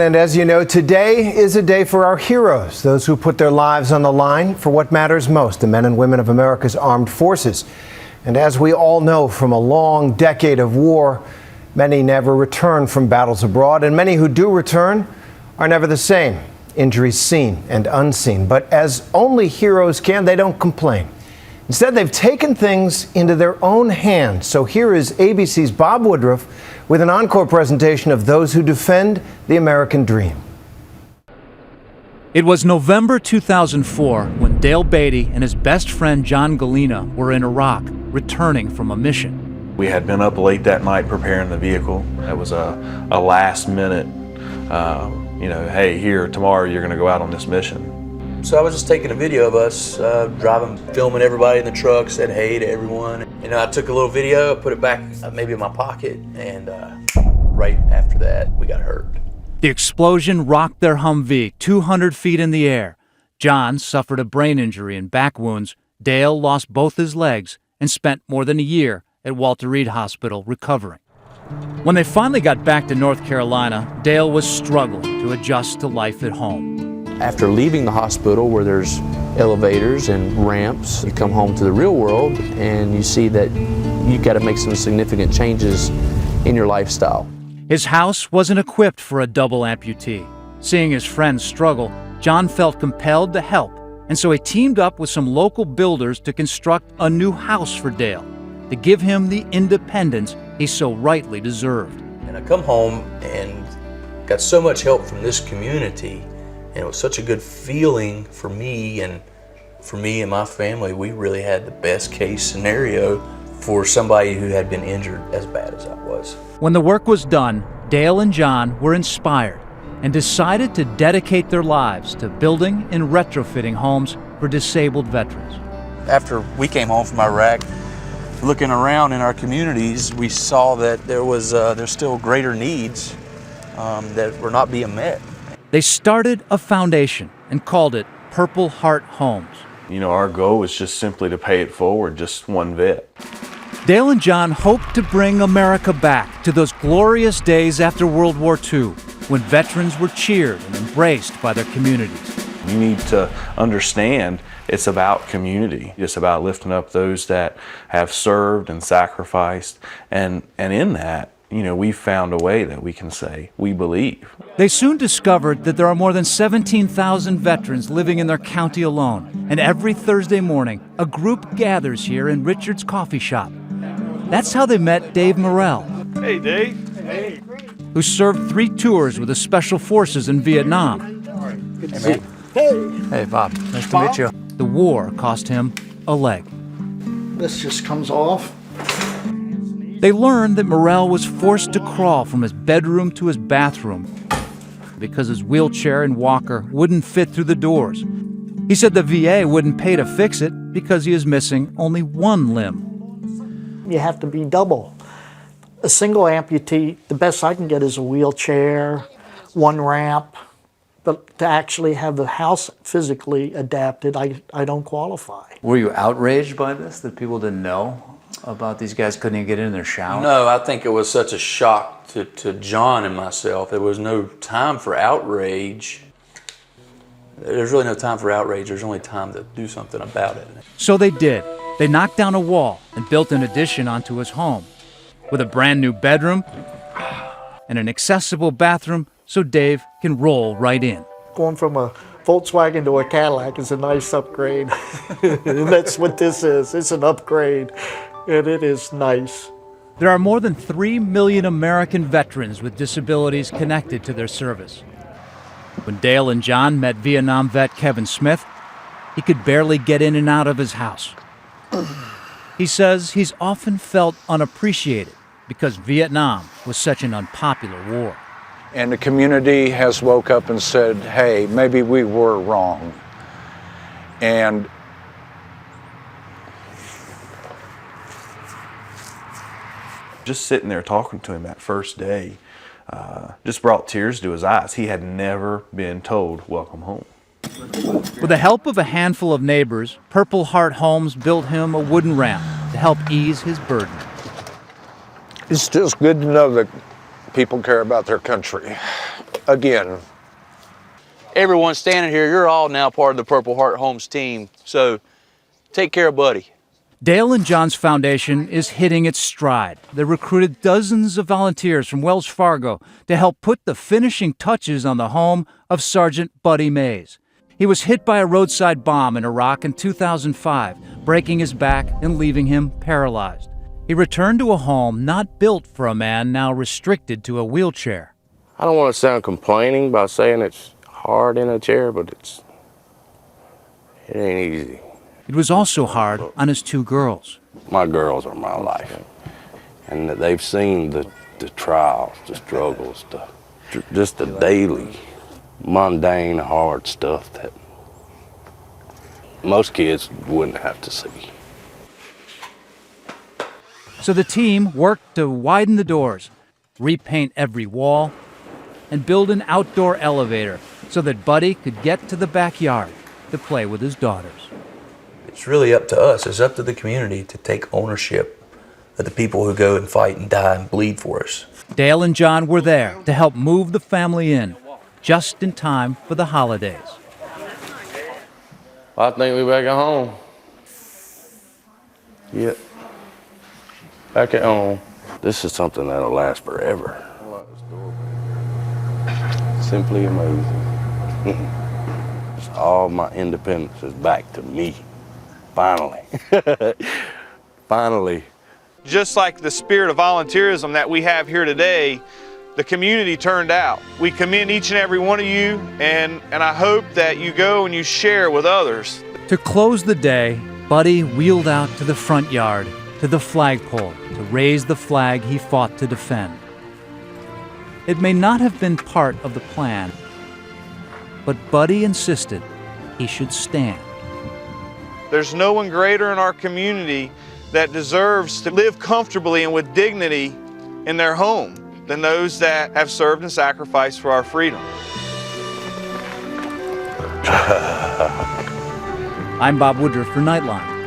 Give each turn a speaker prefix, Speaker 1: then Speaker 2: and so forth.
Speaker 1: And as you know, today is a day for our heroes, those who put their lives on the line for what matters most, the men and women of America's armed forces. And as we all know from a long decade of war, many never return from battles abroad, and many who do return are never the same. Injuries seen and unseen. But as only heroes can, they don't complain. Instead, they've taken things into their own hands. So here is ABC's Bob Woodruff with an encore presentation of those who defend the American dream.
Speaker 2: It was November 2004 when Dale Beatty and his best friend John Gallina were in Iraq, returning from a mission.
Speaker 3: We had been up late that night preparing the vehicle. It was a last minute, hey, here, tomorrow you're going to go out on this mission.
Speaker 4: So I was just taking a video of us driving, filming everybody in the truck, said hey to everyone. I took a little video, put it back maybe in my pocket, and right after that, we got hurt.
Speaker 2: The explosion rocked their Humvee 200 feet in the air. John suffered a brain injury and back wounds. Dale lost both his legs and spent more than a year at Walter Reed Hospital recovering. When they finally got back to North Carolina, Dale was struggling to adjust to life at home.
Speaker 5: After leaving the hospital where there's elevators and ramps, you come home to the real world and you see that you've got to make some significant changes in your lifestyle.
Speaker 2: His house wasn't equipped for a double amputee. Seeing his friends struggle, John felt compelled to help, and so he teamed up with some local builders to construct a new house for Dale, to give him the independence he so rightly deserved.
Speaker 4: And I come home and got so much help from this community. And it was such a good feeling for me and my family. We really had the best case scenario for somebody who had been injured as bad as I was.
Speaker 2: When the work was done, Dale and John were inspired and decided to dedicate their lives to building and retrofitting homes for disabled veterans.
Speaker 4: After we came home from Iraq, looking around in our communities, we saw that there's still greater needs that were not being met.
Speaker 2: They started a foundation and called it Purple Heart Homes.
Speaker 3: Our goal was just simply to pay it forward, just one vet.
Speaker 2: Dale and John hoped to bring America back to those glorious days after World War II, when veterans were cheered and embraced by their communities.
Speaker 3: You need to understand it's about community. It's about lifting up those that have served and sacrificed, and in that, we found a way that we can say, we believe.
Speaker 2: They soon discovered that there are more than 17,000 veterans living in their county alone. And every Thursday morning, a group gathers here in Richard's coffee shop. That's how they met Dave Morrell.
Speaker 3: Hey, Dave.
Speaker 4: Hey.
Speaker 2: Who served 3 tours with the Special Forces in Vietnam.
Speaker 4: Good to see you. Hey. Hey, Bob. Nice to meet you.
Speaker 2: The war cost him a leg.
Speaker 6: This just comes off.
Speaker 2: They learned that Morrell was forced to crawl from his bedroom to his bathroom because his wheelchair and walker wouldn't fit through the doors. He said the VA wouldn't pay to fix it because he is missing only one limb.
Speaker 6: You have to be double. A single amputee, the best I can get is a wheelchair, 1 ramp, but to actually have the house physically adapted, I don't qualify.
Speaker 7: Were you outraged by this, that people didn't know about these guys couldn't even get in their shower?
Speaker 4: No, I think it was such a shock to John and myself. There was no time for outrage. There's really no time for outrage. There's only time to do something about it.
Speaker 2: So they did. They knocked down a wall and built an addition onto his home with a brand new bedroom and an accessible bathroom so Dave can roll right in.
Speaker 6: Going from a Volkswagen to a Cadillac is a nice upgrade. And that's what this is. It's an upgrade. And it is nice.
Speaker 2: There are more than 3 million American veterans with disabilities connected to their service. When Dale and John met Vietnam vet Kevin Smith, he could barely get in and out of his house. He says he's often felt unappreciated because Vietnam was such an unpopular war.
Speaker 8: And the community has woke up and said, hey, maybe we were wrong. And
Speaker 3: just sitting there talking to him that first day just brought tears to his eyes. He had never been told, welcome home.
Speaker 2: With the help of a handful of neighbors, Purple Heart Homes built him a wooden ramp to help ease his burden.
Speaker 8: It's just good to know that people care about their country. again.
Speaker 5: Everyone standing here, you're all now part of the Purple Heart Homes team. So take care of Buddy.
Speaker 2: Dale and John's foundation is hitting its stride. They recruited dozens of volunteers from Wells Fargo to help put the finishing touches on the home of Sergeant Buddy Mays. He was hit by a roadside bomb in Iraq in 2005, breaking his back and leaving him paralyzed. He returned to a home not built for a man now restricted to a wheelchair.
Speaker 9: I don't want to sound complaining by saying it's hard in a chair, but it ain't easy.
Speaker 2: It was also hard on his two girls.
Speaker 9: My girls are my life, and they've seen the trials, the struggles, just the daily, mundane, hard stuff that most kids wouldn't have to see.
Speaker 2: So the team worked to widen the doors, repaint every wall, and build an outdoor elevator so that Buddy could get to the backyard to play with his daughters.
Speaker 4: It's really up to us, it's up to the community to take ownership of the people who go and fight and die and bleed for us.
Speaker 2: Dale and John were there to help move the family in, just in time for the holidays.
Speaker 9: I think we're back at home. Yep. Back at home. This is something that'll last forever. Simply amazing. All my independence is back to me. Finally. Finally.
Speaker 10: Just like the spirit of volunteerism that we have here today, the community turned out. We commend each and every one of you, and I hope that you go and you share with others.
Speaker 2: To close the day, Buddy wheeled out to the front yard, to the flagpole, to raise the flag he fought to defend. It may not have been part of the plan, but Buddy insisted he should stand.
Speaker 10: There's no one greater in our community that deserves to live comfortably and with dignity in their home than those that have served and sacrificed for our freedom.
Speaker 2: I'm Bob Woodruff for Nightline.